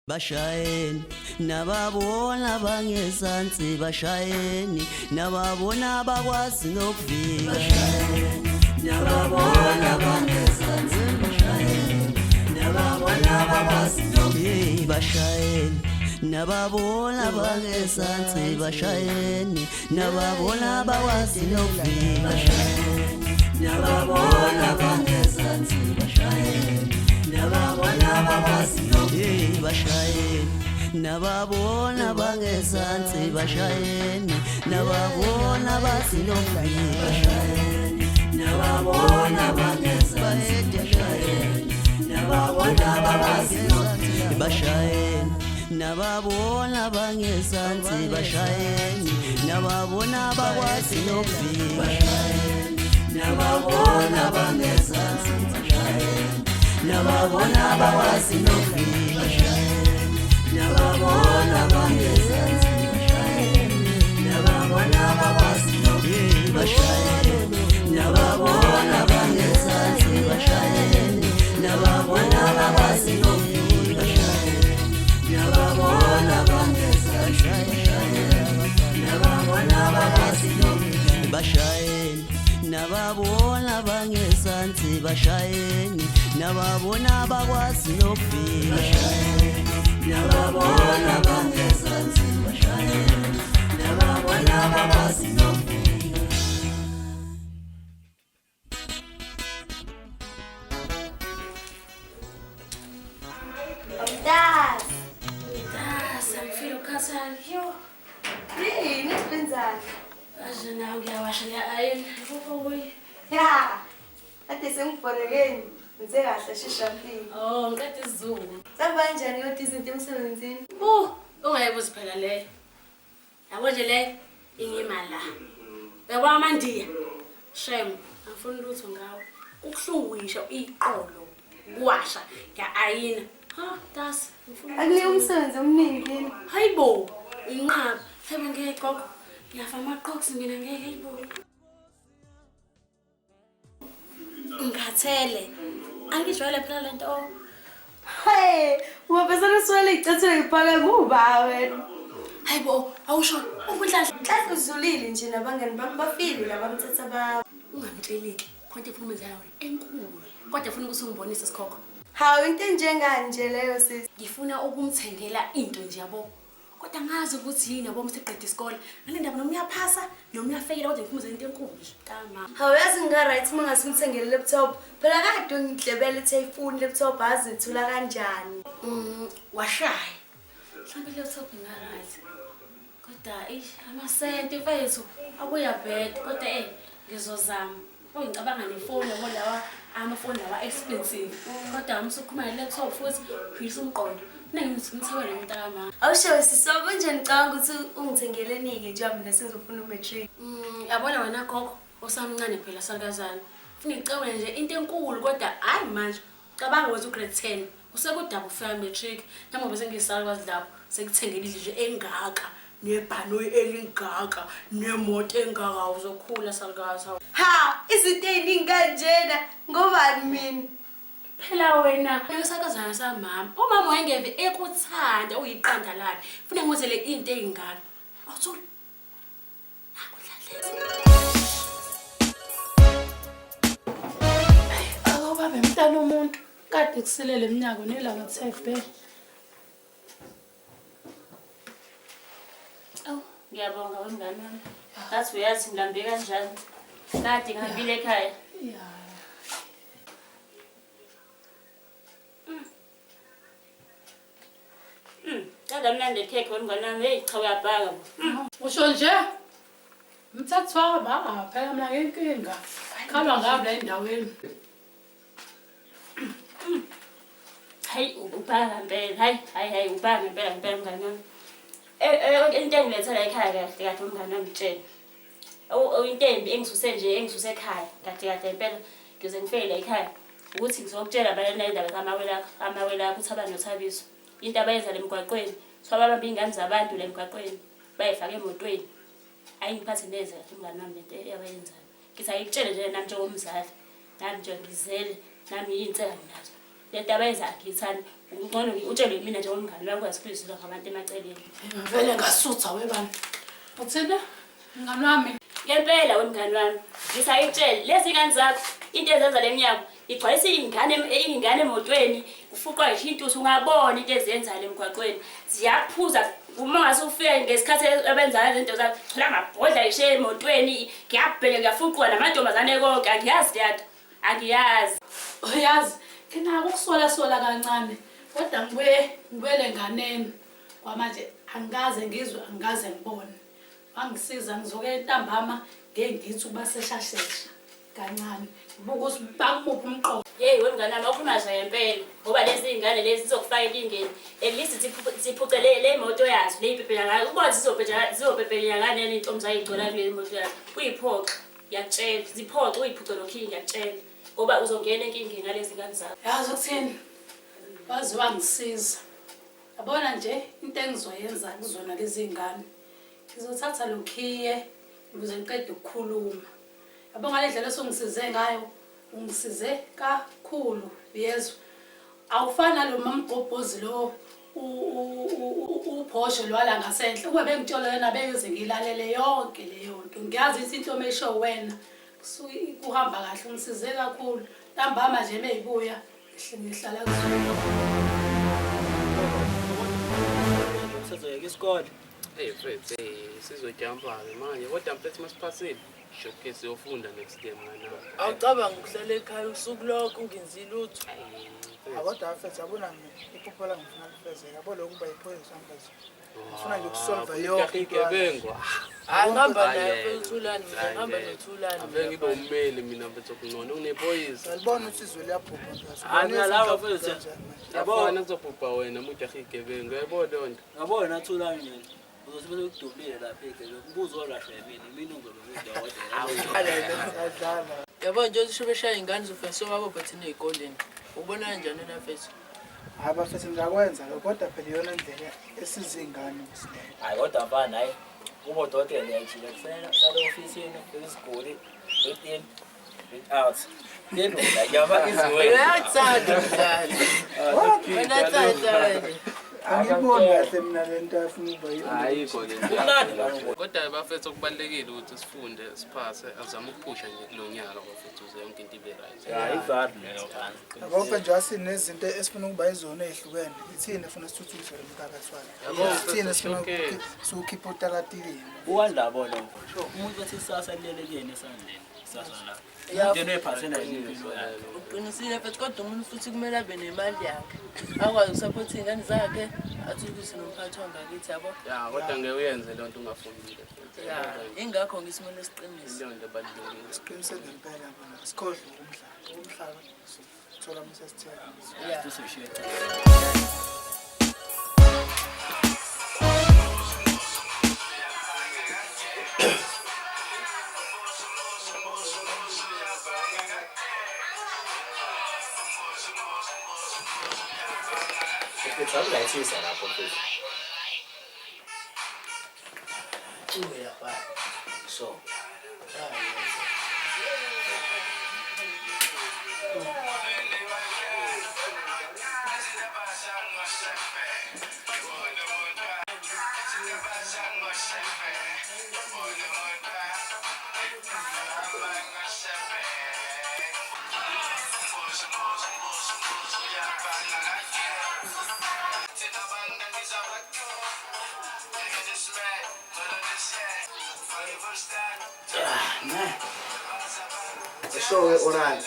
Bashayeni nababona bangezansi bashayeni nababona bakwazi nokufika nababona bangezansi bashayeni nababona bakwazi nokufika bashayeni nababona bangezansi bashayeni nababona bakwazi nokufika nababona bangezansi bashayeni nababona bakwazi nokufika bashayeni nababona bangezansi bashayeni nababona bazi nokufika bashayeni nababona bangezansi bashayeni nababona bazi nokufika bashayeni nababona bangezansi bashayeni nababona bakwazi nokufika bashayeni nababona bangezansi bashayeni nababona bakwazi nokufika bashayeni nababona bangezansi bashayeni nababona bakwazi nokufika bashayeni nababona bangezansi bashayeni nababona bakwazi nokufika bashayeni nababona bangezansi bashayeni nababona bakwazi nokufika bashayeni nababona bangezansi bashayeni nababona bakwazi nokufika bashayeni nababona bangezansi bashayeni nababona bakwazi nokufika Das, angifile ukukhathala. Yo. Yini wenzani? Aje nawe ngiyawasha ayini. Kuyi. Ya. Ade sengibhorekeni. Ngize kahle shishampini. Oh, ngiqeda isizungu. Samba kanjani kodwa izinto emsebenzini? Ungayibuzi phela leyo. Yabo nje leyo ingimali la. Uyabona amandiya. Shame, angifuni lutho ngawo. Ukuhlungu ngisho iqolo. Kuwasha ngiya-ayina. Ha, das, ngifuna. Akunika umsebenzi omningi kini. Hayibo, inqaba. Hebe ngeke gogo. Ngiyafa amaqoqsi mina ngeke hayibo. Ngikhathele. Angijwayele phela lento. Hey, ubabesana swele icathulo ngiphaka kuba wena. Hayibo, awusho ubunhlanhla. Mhlawumbe uzulile nje nabangani bami bafile labamthatha ba. Ungamtsheleki. Kodwa ufuna umenzayo enkulu. Kodwa ufuna ukuthi ungibonise isikhokho. Hawu into njenganje leyo sisi. Ngifuna ukumthengela into nje yabo. Kodwa ngazi ukuthi yini yabo msiqeda isikole. Ngale ndaba noma uyaphasa noma uyafeyila kodwa ngifuna into enkulu nje. Tama. Hawu yazi ngika-right uma ngasimthengele laptop. Phela kade ngidlebele iphone laptop azithula kanjani. Washaya. Mhlawumbe laptop inga-right. Kodwa amasenti mfethu akuyabheda kodwa ngizozama. Ngicabanga nefoni yabo lawa amafoni lawa expensive. Kodwa umsukhumana laptop futhi phisa umqondo. Ngimthewele umntama. Awusho sisobo nje ngicabanga ukuthi ungithengele nike nje mina sengizofuna umatric. Yabona wena gogo osamncane phela salikazana. Ufuna ngicabane nje into enkulu kodwa hayi manje. Cabanga ukuthi ugrade 10 usekudaba ufika matric. Njengoba sengisala kwazi lapho sekuthengele nje engaka. Nebhanoyi elingaka nemoto engaka uzokhula salikaza. Ha, izinto eziningi kanjena ngobani mina? Phela wena uyosakazana samama. Umama wayengeve ekuthanda uyiqanda lakhe. Ufuna ngizele into ezingaka. Awuthuli. Nakudlaleza. Awubabe mntana umuntu kade kusilele eminyaka nelanga kuthebe. Ngiyabonga wemngane wami. Ngathi uyazi ngilambe kanjani. Kade ngihambile ekhaya. Ya. Kada mnandi ekhekhe wemngane wami. Hey, cha uyabhaka. Usho nje? Mthathwa ba phela mina ngenkinga. Khalwa ngabe la endaweni. Hayi ubhaka ngempela. Hayi ubhaka ngempela mngane wami. Into engilethela ekhaya kahle kahle umngane wami mtshela. Into embi engisuse ekhaya. Kahle impela ngize ngifeyile ekhaya. Ukuthi ngizokutshela abanye indaba amawela akho ukuthi abantu nothabiso. Into abayenza lemgwaqweni. Swababamba ingane zabantu lemgwaqweni. Bayifaka emotweni. Ayingiphathe neze kahle umngane wami lento yabayenzayo. Ngithi ayikutshele nje nami njengomzali. nami nje ngizele nami insela nginazo lento abayenza ngithani ngcono utshele mina nje umngane wami kwasifiswa ngabantu emaceleni Vele ngasutha webani. Uthina? Ngani wami? ngempela wemngane wami ngisayitshela lezi ngane zakho into ezenza leminyaka igcwalisa ingane emotweni ufuqwa ishintuthu ungabona into ezenza lemgwaqweni ziyaphuza uma ngasufika ngesikhathi abenza izinto zakho thola amabhodla ishe emotweni ngiyabheka ngiyafuqwa namantombazane konke angiyazi dad angiyazi Uyazi, kinako ukusola kancane. Kodwa ngibele nganeni. Kwamanje angikaze ngizwe angikaze ngibone. Wangisiza ngizoke entambama ngengithi ubaseshashesha kancane. Ubuka ukuthi bakumuphi umqondo. hey wemngane wami awukhuluma nje ngempela ngoba lezi ingane lezi zizokufaka inkingeni elisi siphucele le moto yazo leyibhebhela ngayo uba zizobhebhela ngane intombi zayigcola le moto yazo uyiphoqa ngiyakutshela ziphoqa uyiphuce lokhingi ngiyakutshela ngoba uzongena enkingeni ngalezi ngane zakho Yazi ukuthini? Wazi wangisiza. Yabona nje into engizoyenza kuzona lezi ngane. Ngizothatha lokhiye ukuze ngiqede ukukhuluma. Yabo ngale ndlela esongisize ngayo ungisize kakhulu yezwa. Awufana lo mamgobhozi lo uphosho lwala ngasenhle ube bengitshela yena beyeze ngilalele yonke leyo nto. Ngiyazi izinto mesho wena kuhamba kahle ungisize kakhulu. Ntambama nje meyibuya ngihlala kuzona. Sizoyeka isikole. Hey Fred, sizojampa-ke manje kodwa mfethu masiphasile showcase siyofunda next day mngani wami. Awucabanga ukuhlala ekhaya usuku lonke ungenzi lutho. Kodwa mfethu yabona iphupho la ngifuna lifezeke yabo lokuba iphoyisa mfethu ngifuna nje ukusolve yonke igebengwa Hayi ngihamba naye uThulani, ngihamba noThulani. ave ngibe ummeli mina mfethu okunono unephoyisa salibona ukuthi izwe liyaphupha mfethu Angalawa mfethu. yabona kuzobhubha wena mujaha igebengu yayibona lonto Ngabona Thulani mina. Uzothi bese ukudubile lapha ekhaya. Umbuzo olashwe mina uzobe udokotela. Yabona nje usho beshaya ingane zofesa wabo but nezikoleni. Ubona kanjani na mfethu? haba mfethu ngiyakwenza kodwa phela iyona ndlela esizingane usileyo Hayi kodwa mfana hayi uma udokotela uyachila kufanele sale ofisini isiguli 18 out ngendlela yaba izwe Uyathanda mdlali. Wena tsatsa. angiboni kahle mina lento afuna ukuba yiyo ayikho le umnandi la kodwa bafethu okubalulekile ukuthi sifunde siphase azame ukuphusha lo nyaka bafethu uze yonke into ibe right hayi ifani lelo mfana yabo mfethu asinezinto esifuna ukuba izona ezihlukene ithini efuna sithuthukise lo mphakathi wakhe ithini esifuna ukukhipha utakatile uwandabo lo umuntu wathi sasa lele kuyena esandleni sasa la into ephathena impilo yakhe Uqinisile mfethu kodwa umuntu futhi kumele abe nemali yakhe. Akwazi ukusupport ingane zakhe athuthukise nomphakathi wangakithi yabo. ya kodwa ngeke uyenze le nto ungafundile Ya, ingakho ngisimele siqinise. leyo nto ebalulekile siqiniseke ngempela bona sikhohle umhlaba sithola umsesithela Yeah. tusishiye Ngizawulayithisa lapho mfethu. Uya bye. So Show it on.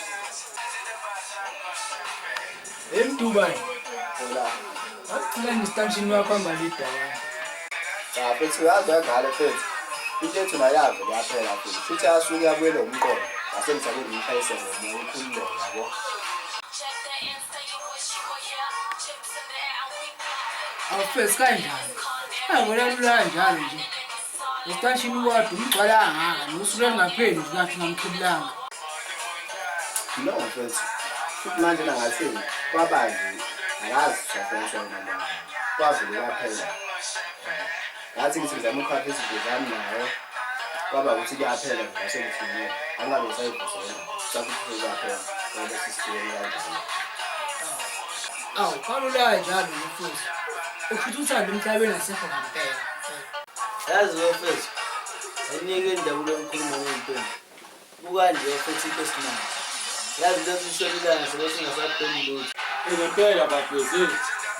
Em Dubai. hola. Kula ngistanshini wakho ngalida la. Cha mfethu uyazi ngale mfethu. Into ethu nayazi yaphela mfethu. Futhi asuke yabuyela umqondo. Asemhlabeni ngishayise ngomoya ukhululeke yabo. Awufesi kanjani? Angona lula kanjalo nje. Istanshini wadwa umgcwala ngaka nosuku engapheli ngathi ngamkhululanga. No mfethu. Futhi manje nangathini kwabanzi akazi safenza noma. Kwavele kwaphela. Ngathi ngizama ukukhapha izinto zami nayo. kwaba ukuthi kuyaphela ngasengithini angabe ngisayivusela sakuthi kuyaphela ngoba sisibuyele kanjani. Awu kalula njalo mfowethu. Ukhutha uthanda emhlabeni asekho ngempela. Yazi wefethu enike indabulo yokukhuluma ngentombi ukanje futhi into esimanga yazi lokhu isolilanga sebesingasabheni lutho Ngempela bafethu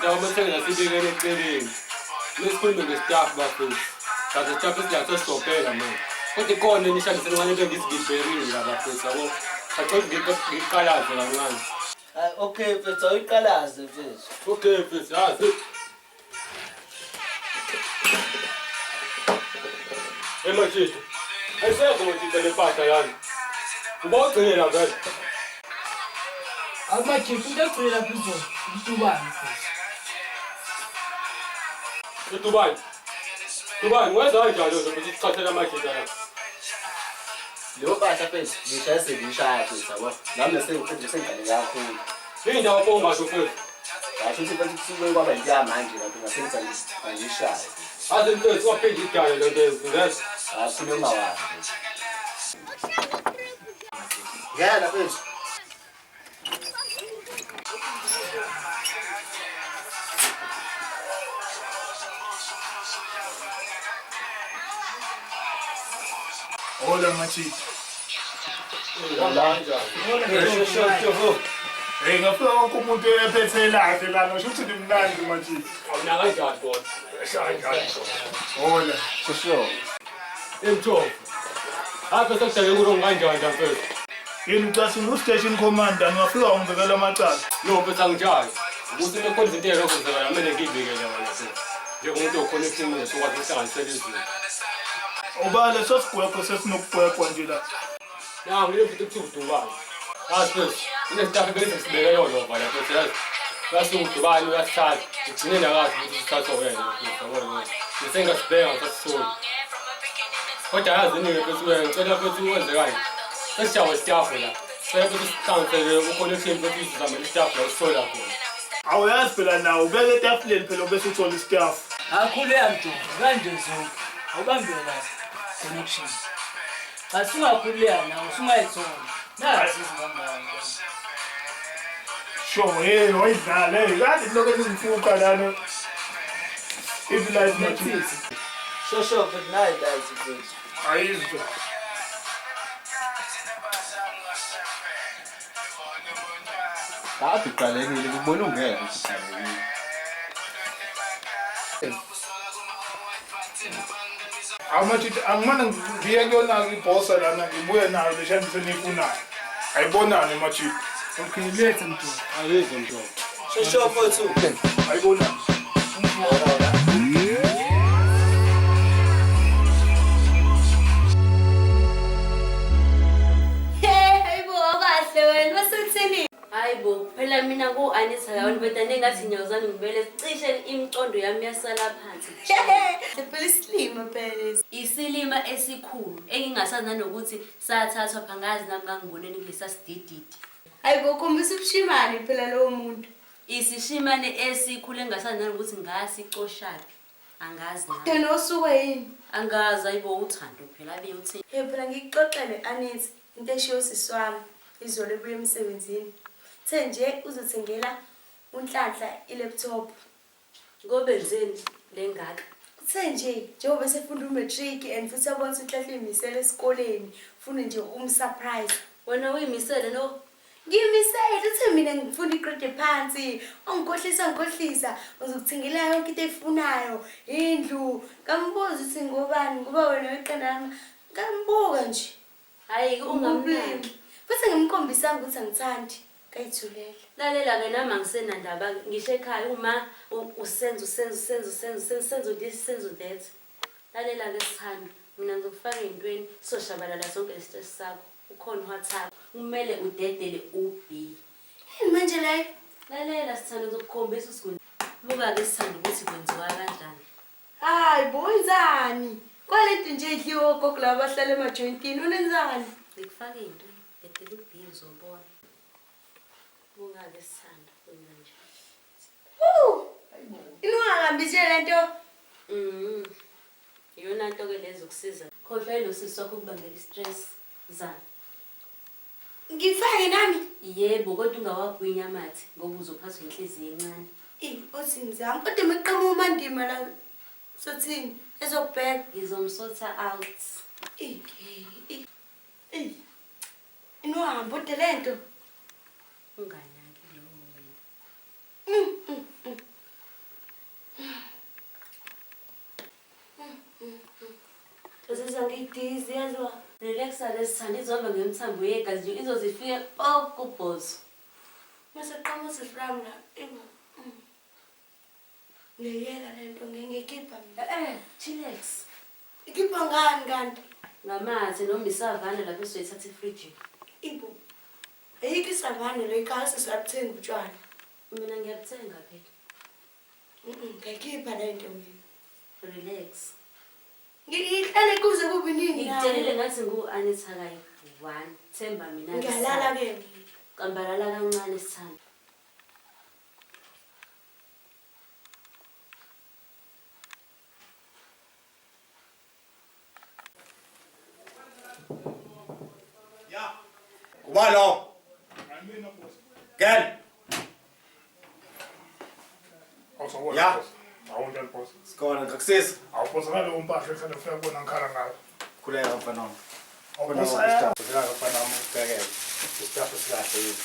nawo mthengela sibekele eceleni. Lesikhulume ngestaff bafethu. Kaze staff esiyasostopela manje. Kodwa ikhona enishabise ngane bengisigibherini la bafethu yabo. Aqoqe ngiqalaze kancane. okay mfethu ayiqalaze mfethu Okay mfethu yazi. Machito. Ayisekho machito lempahla yani. Uba ugcinela vele. Amachito into egcina phezulu utubani mfethu. Utubani. Tubani wenza kanjani nje ukuthi sichathele amachito la. Leyo mpahla mfethu ngishayise ngishaya mfethu yabo. Nami sengane kakhulu. Indawo phoma shoferi. Kasho ukuthi mfethu kusuke kwaba into manje lapho ngasenza ngishaya. Aze mfethu waphinde idale lento ezingeza. Asikhuluma wazi. Ngiyala mfethu. Hola machito. Ngafika wonke umuntu ephethe lakhe lana usho ukuthi nimnandi machito. Awuna kanjani bona? Eshanjani bona? Hola. Sho. Emthofu. Apha sekudale kurongo kanjani mfethu? Yini ucasini u-station commander ngafika ungibekela amacala. No mfethu angijali. Ukuthi mekhona izinto ezokuzela kumele ngibikele wena mfethu. Njengomuntu oconnection nesokwazi ukuhlanganisela izinto. Ubale sosigwegwe sesinokugwegwa nje la. Na ngile mfethu kuthubani. Asifethu, inestaff ebesibeke yona bala mfethu yazi. Yasungudubani uyasithatha. Ugcine nakazi ukuthi sithatha wena mfethu. Ngisengasibheka ngasasisona. Kodwa yazi ninge mfethu wena ngicela mfethu wenze kanje. Sesijawa staff la. Sekuthi sicancele uconnection mfethu izizama staff la usola khona. Awuyazi phela nawo ubeke etafuleni phela bese uthola istaff. Akhule yamntombi kanje zonke. Awubambela connection. Asingakhulea nawo singayithola. Nazi izingangani. Sho hey oyidlala kade lokho ngifuka lana. If life machito. shosho but nayi guys mfethu Ayizwe. Kathi qalekile ngibona ungeke usiqalekile. Amachito angimana ngiye kuyona ibhosa lana ngibuye nayo leshani senifunayo. Ayibonani machito. Okay, lethe mntombi. Alize mntombi. shosho mfethu Ayibonani. Hayibo kahle wena wasekuthini? Hayibo, phela mina ku-Anita yawona beda nengathi inyawo zami ngibele cishe imicondo yami yasala phansi. Phela isilima phela. Isilima esikhulu engingasazi nanokuthi sathathwa phangazi nami ngangiboneni kulesa sidididi. Hayibo khombisa ubushimane phela lowo muntu. Isishimane esikhulu engingasazi nanokuthi ngasicoshaphi. Angazi nami. Dena osuke yini? Angazi ayibo uthando phela abe uthi. Phela ngikuxoxele Anita into eshiyo siswami izolo ebuye emsebenzini. Uthe nje uzothengela uNhlanhla ilaptop. Ngobenzeni lengaka. Uthe nje njengoba sefunda umatric and futhi abona ukuthi uNhlanhla imisele esikoleni ufuna nje surprise. Wena uyimisele no? Ngimisele uthe mina ngifuna igrade phansi ngikhohlisa uzokuthengela yonke into eyifunayo indlu kambuza ukuthi ngobani ngoba wena weqanda lami ngambuka nje Hayi ungamnandi. futhi ngimkhombisanga ukuthi angithandi kayithulela. Lalela-ke nami angisenandaba ngisho ekhaya uma usenzo that. Lalela-ke sithando mina ngizokufaka ey'ntweni soshabalala sonke lesitesi sakho. Ukhona uWhatsApp kumele udedele u-B. Yini manje leyo? Lalela sithando ngizokukhombisa ukuthi buka-ke sithando ukuthi kwenziwa kanjani. Hayi bo wenzani? Kwalento nje idliwe ogogo laba abahlala emajointini unenzani? Ngikufake into dedele u-B uzobona. Buka-ke sithando kwenza nje. Inungahambi nje lento. Iyona nto-ke lezo kusiza. khohlwa lo sisi wakho kubangela istress zana. Ngifake nami. Yebo kodwa ungawagwinya amathi ngoba uzophathwa inhliziyo encane. Othini zami kodwa meqhamu umandima la sothini ezobheka Ngizomsotha out. Inohamba ude lento. Unganaki lo Ngidizzy yazwa. Relaxa lesithanda izohamba ngemthambo yegazi nje izozifika kubhozo. Mase qhamu sifram la. Ngiyela lento ngikhipha mina. Chillax. Ikhipha ngani kanti? Ngamathe noma isavana lapho esizoyithatha efridge. Ibo. Ayikho isavana lo ikasi siyathenga utshwala. Mina ngiyathenga phela. Ngikhipha lento mina. Relax. Ngihlale kuze kube nini na? Ngitshelile ngathi ngu-Anita kayi 1 Themba mina Ngiyalala ke mina. Kambalala kancane sithanda. Ubalo. Ken. Ya. Awunjani boss? Sikhona ngakusisa. Awubosa ngalo umpahla ekhanda ufika kubona ngikhala ngayo. Khuleka mfana wami. Awubosa Khuleka mfana wami ubhekele. Isitafu sikahle yini?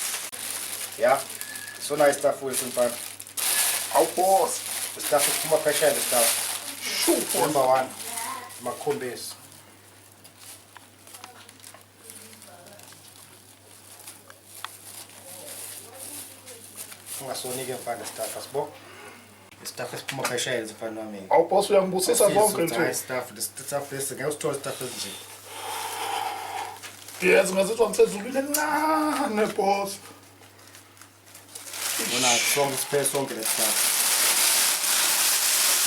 Ya. So nice stuff with mfana. Awubosa. Isitafu siphuma phesheya isitafu. Sure. Number 1. Makhombisi. Ungasonike mfana isitafu asibo. Stuff esiphuma phesheya mfana wami. Awubosa uyangibusisa bonke nje. Stuff lesi ngiyosithola stuff ezinje. Yes, ngazizwa ngisezulile encane boss. Wona sonke siphele sonke le stuff.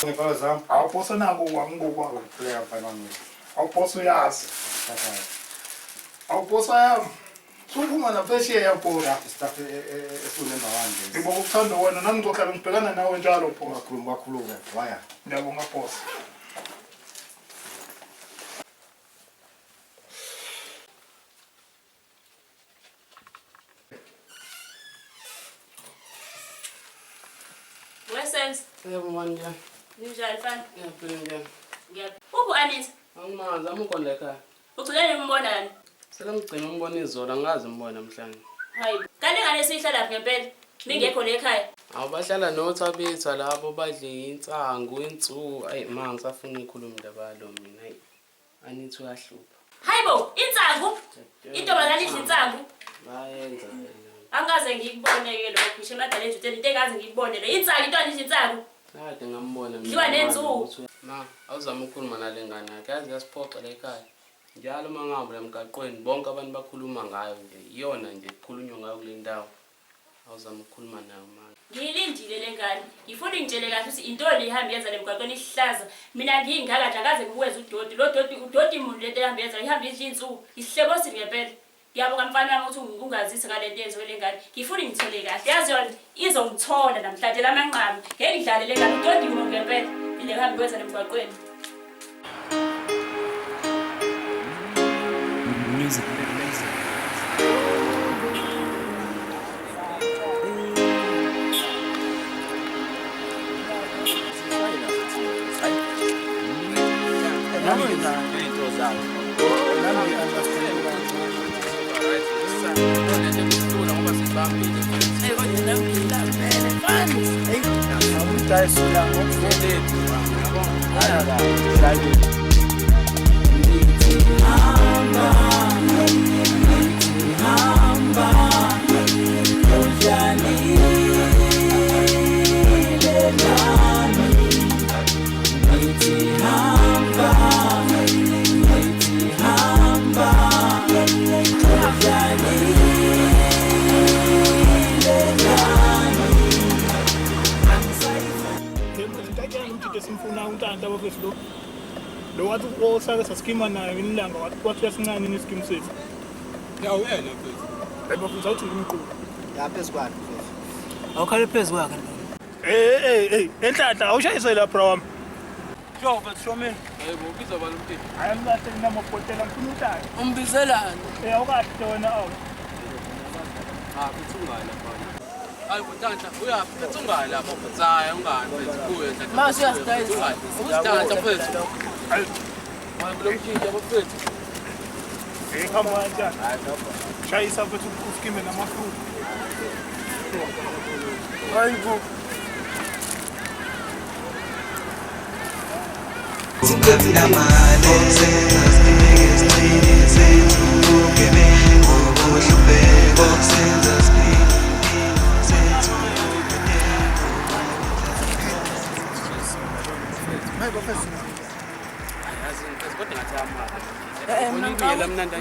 Ngifaka zami. Awubosa nako wangokwayo. Khuleka mfana wami. Awubosa uyazi. Awubosa yami. Suphuma naphesheya boss. Stuff esunumber 1 nje. Ngibonga ukuthanda wena nami ngizohlala ngibhekana nawe njalo boss. Wakhuluma waya. Ngiyabonga boss. Wesens. Yebo manje. Ninjani mfana? Ngiyaphila njani? Uphi Anita? Angimazi amukhona ekhaya. Ugcinele umbonani? Selamgcina umbona izola ngazi umbona namhlanje. Hayi. Kanti ngane sihlala lapha ngempela. Ningekho lekhaya. Awubahlala nothabitha labo badle insangu, insu, ayi ma ngisafuna ikhuluma ndabalo mina. Hayi. Anithi uyahlupha. Hayibo, insangu. Intombazane idla insangu. Bayenza. Angaze ngikuboneke lokho. Ngisho madala nje into engaze ngikubone le. Insangu into idla insangu. Kade ngambona mina. Liwa nensuku. Ma, awuzama ukukhuluma nalengane yakhe. Yazi yasiphoqa la ekhaya. Njalo mangihamba emgaqweni bonke abantu bakhuluma ngayo nje. Iyona nje kukhulunywa ngayo kule ndawo. Awuzama ukukhuluma nayo manje. Ngilindile lengane. Ngifuna ngitshele kahle ukuthi intoni ihamba yenza lemgaqweni ihlaza. Mina ngingaka nje akaze kuweza udoti. Lo doti udoti imuntu lento ehamba yenza ihamba idla insuku. Isihlebo sini ngempela. Ngiyabonga mfana wami ukuthi ungazise ngalento yenziwe lengane. Ngifuna ngithole kahle. Yazi yona izongithola namhlanje lamanqama. Ngeke ngidlale lengane udoti imuntu ngempela. Ile hamba kwenza lemgaqweni. Music. Lo wathi osake saskima nayo inilanga wathi yasincane nesikim sethu. Ya uyena mfethu. Bafuna ukuthi umqulu. Yapha sikwakhe mfethu. Awukhale phezulu kwakhe. Hey, enhlanhla awushayise lapha wami. Sure, but show me. Yebo, ubiza bani umtini? Hayi mlahle nginamapotela ngifuna utayo. Umbizelani? Awukahle wena awu. Futhi ungani lapha. Hayi butanta, uyaphi? Futhi ungani lapha? Futhaya ungani mfethu kuye nje. Mase uyasitayisa. Usithatha mfethu. Hayi, kulo mthinta mfethu. hamba kanjani? Shayisa mfethu usikime namafruit. Hayibo.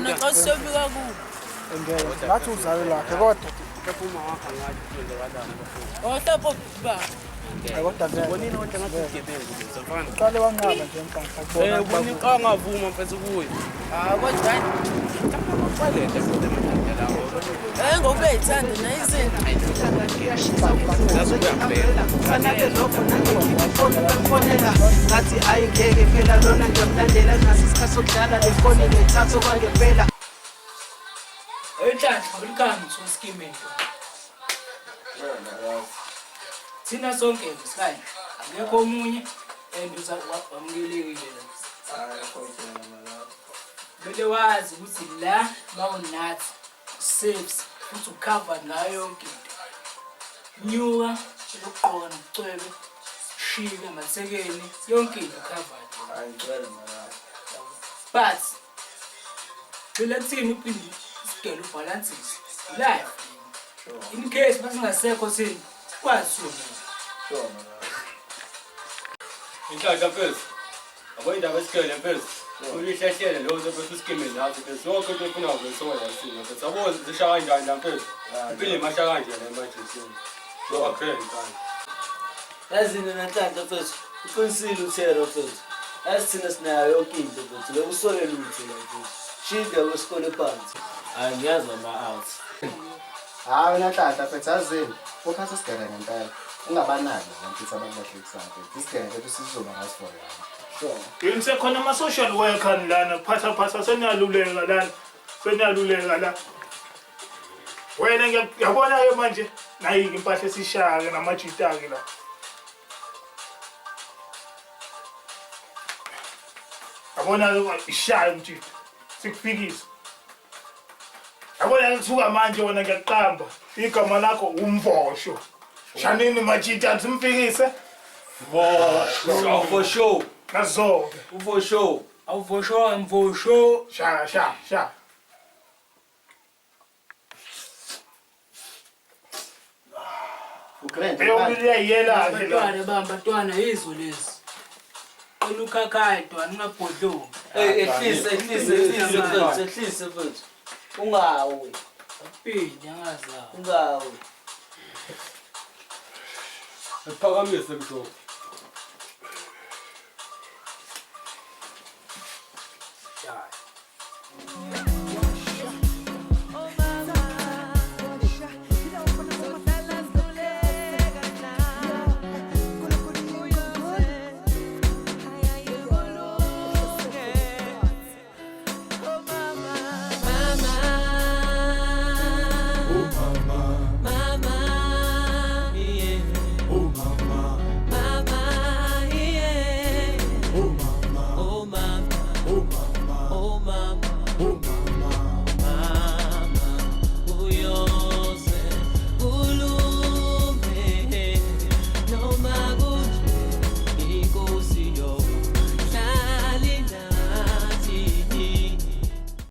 Nakasebika kubi. Ngathi uzalo lakhe kodwa Kepuma wakha ngathi kwenza kalana bafethu. Ohlapho ba. kodwa Bonini kodwa ngathi ugebengu safana. uqale wanqaba nje emkhankha Boni kangavuma mfethu kuye. Kodwa Kwalete futhi manje lawo. ngoba uyayithanda nayizinto. ngathi ayingeke phela lona ngiyamlandela naso isikhathi sokudlala le foni ngethatha okwangempela Eyinhlanhla ulikhambi soskimeni. Thina sonke ngesikhathi akekho omunye enduza wamukelekile. Bele wazi ukuthi la bawunathi saves futhi ucover ngayo yonke into. Nyuka ukuqona ucwebe shika masekeni yonke into covered. But phela thina uphinde isigele ubalances life. In case masingasekho thina kwazi Inhlanhla mfethu. Abayindaba esikele mfethu. Ulihlahlele lo mfethu usikimeni lapho mfethu. Sonke into efuna ukuyisona yasina mfethu. Yabo zisha kanjani la mfethu? Impilo imasha kanje la emergency. So akhele kanjani. Yazini nanhlanhla mfethu. Uqinisile uthero mfethu. Asithina sinayo yonke into mfethu. Lokusole lutho la mfethu. Shinda kwesikole phansi. Angiyazi ama out. Hayi nanhlanhla mfethu azini. Ukhatha isigele ngempela. Ungabanaki mfethu abangahlekisayo mfethu. Isigele mfethu sizoba ngaso for yami. Yini sekhona ama-social worker lana phatha seniyaluleka lana. Seniyaluleka la. Wena ngiyabona-ke manje nayi-ke impahla esishaya-ke namajita-ke la. Yabona-ke ishaya umjita. Sikufikisa. Yabona kusuka manje wena ngiyaqamba. Igama lakho umvosho. Shanini majita simfikise. For sure. Nazo. For sure. Mvosho. Sha. Abantwana bambatwana yizo lezi. Olukhakhayo ntwana ungabhodloki. Ehlise mfethu. Ungawi. Aphinda angazayo. Ungawi. Siphakamise mfethu.